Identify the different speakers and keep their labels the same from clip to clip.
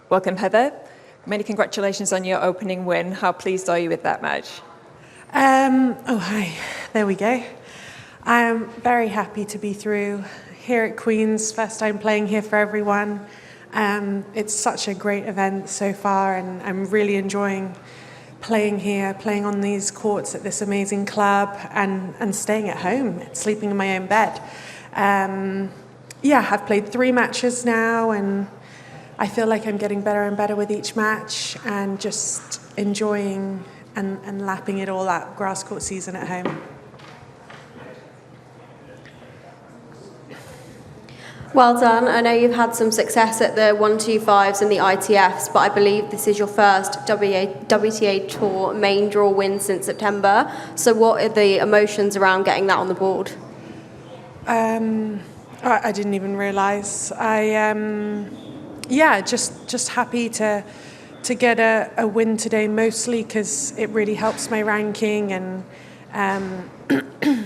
Speaker 1: Welcome, Heather. Many congratulations on your opening win. How pleased are you with that match?
Speaker 2: Hi. There we go. I'm very happy to be through here at Queen's. First time playing here for everyone. It's such a great event so far, and I'm really enjoying playing here, playing on these courts at this amazing club, and staying at home, sleeping in my own bed. I've played 3 matches now, and I feel like I'm getting better and better with each match, and just enjoying and lapping it all up, grass court season at home.
Speaker 3: Well done. I know you've had some success at the 125s and the ITFs, but I believe this is your first WTA Tour main draw win since September. So what are the emotions around getting that on the board?
Speaker 2: I didn't even realise. Just happy to get a win today, mostly because it really helps my ranking and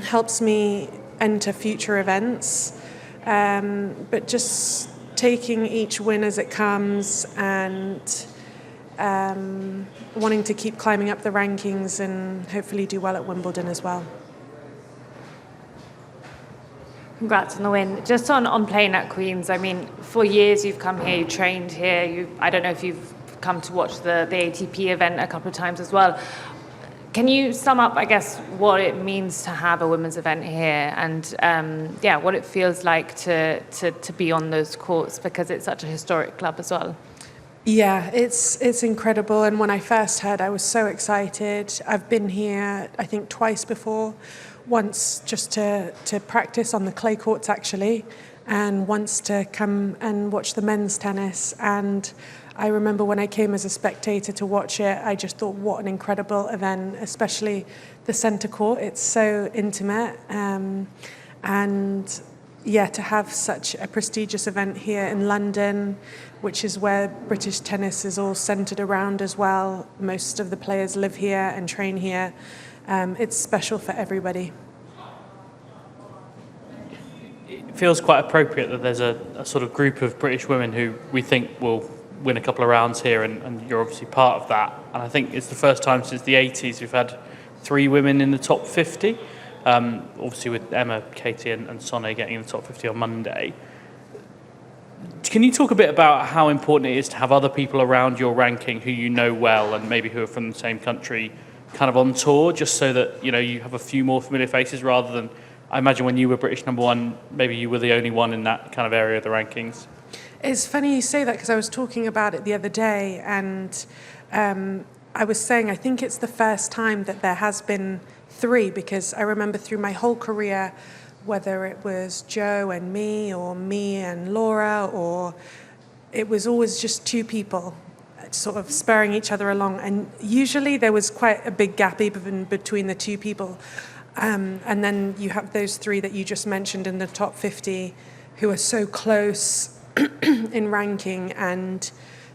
Speaker 2: helps me enter future events. But just taking each win as it comes and wanting to keep climbing up the rankings and hopefully do well at Wimbledon as well.
Speaker 4: Congrats on the win. Just on playing at Queen's, I mean, for years you've come here, you trained here. I don't know if you've come to watch the ATP event a couple of times as well. Can you sum up, I guess, what it means to have a women's event here and, what it feels like to be on those courts, because it's such a historic club as well?
Speaker 2: Yeah, it's incredible. And when I first heard, I was so excited. I've been here, I think, twice before. Once just to practice on the clay courts, actually, and once to come and watch the men's tennis. And I remember when I came as a spectator to watch it, I just thought, what an incredible event, especially the centre court. It's so intimate. To have such a prestigious event here in London, which is where British tennis is all centred around as well. Most of the players live here and train here. It's special for everybody.
Speaker 5: It feels quite appropriate that there's a sort of group of British women who we think will win a couple of rounds here, and you're obviously part of that. And I think it's the first time since the 80s we've had 3 women in the top 50, obviously with Emma, Katie and Sonne getting in the top 50 on Monday. Can you talk a bit about how important it is to have other people around your ranking who you know well and maybe who are from the same country kind of on tour, just so that you have a few more familiar faces, rather than, I imagine when you were British #1, maybe you were the only one in that kind of area of the rankings?
Speaker 2: It's funny you say that, because I was talking about it the other day, and I was saying I think it's the first time that there has been 3, because I remember through my whole career, whether it was Joe and me and Laura, or it was always just 2 people sort of spurring each other along, and usually there was quite a big gap even between the 2 people, and then you have those 3 that you just mentioned in the top 50 who are so close in ranking and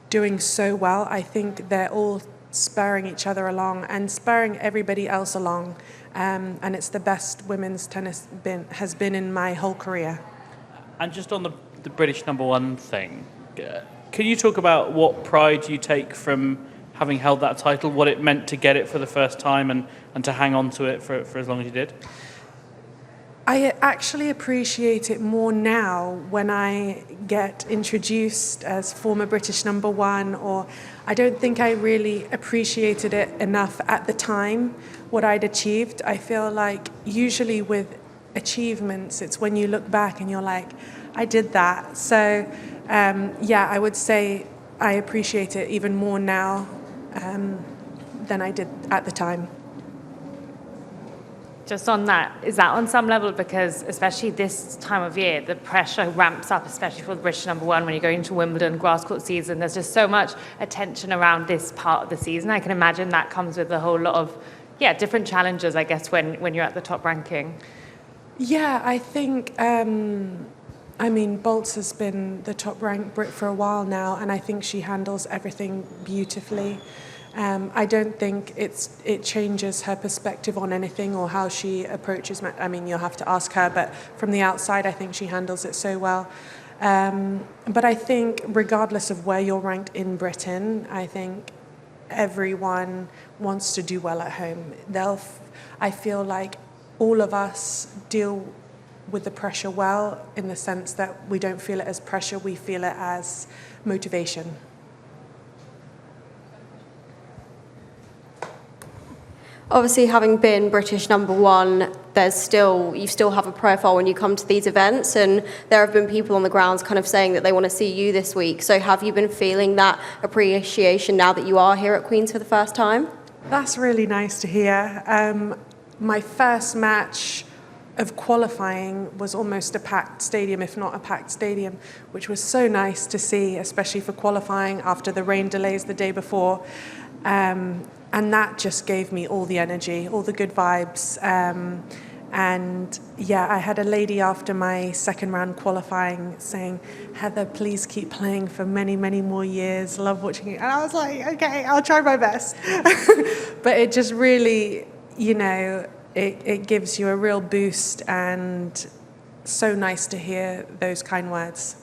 Speaker 2: doing so well. I think they're all spurring each other along and spurring everybody else along, and it's the best women's tennis has been in my whole career.
Speaker 5: And just on the British #1 thing, can you talk about what pride you take from having held that title, what it meant to get it for the first time and to hang on to it for as long as you did?
Speaker 2: I actually appreciate it more now when I get introduced as former British #1, or I don't think I really appreciated it enough at the time, what I'd achieved. I feel like usually with achievements, it's when you look back and you're like, I did that. So I would say I appreciate it even more now than I did at the time.
Speaker 4: Just on that, is that on some level, because especially this time of year, the pressure ramps up, especially for the British #1 when you're going to Wimbledon, grass court season. There's just so much attention around this part of the season. I can imagine that comes with a whole lot of different challenges, I guess, when you're at the top ranking.
Speaker 2: Yeah, I think, Boltz has been the top ranked Brit for a while now, and I think she handles everything beautifully. I don't think it changes her perspective on anything or how she approaches. You'll have to ask her, but from the outside, I think she handles it so well. But I think regardless of where you're ranked in Britain, I think everyone wants to do well at home. I feel like all of us deal with the pressure well, in the sense that we don't feel it as pressure, we feel it as motivation.
Speaker 3: Obviously, having been British #1, you still have a profile when you come to these events, and there have been people on the grounds kind of saying that they want to see you this week. So have you been feeling that appreciation now that you are here at Queen's for the first time?
Speaker 2: That's really nice to hear. My first match of qualifying was almost a packed stadium, if not a packed stadium, which was so nice to see, especially for qualifying after the rain delays the day before. And that just gave me all the energy, all the good vibes. And yeah, I had a lady after my second round qualifying saying, "Heather, please keep playing for many, many more years. Love watching you." And I was like, okay, I'll try my best. But it just really, it gives you a real boost, and so nice to hear those kind words.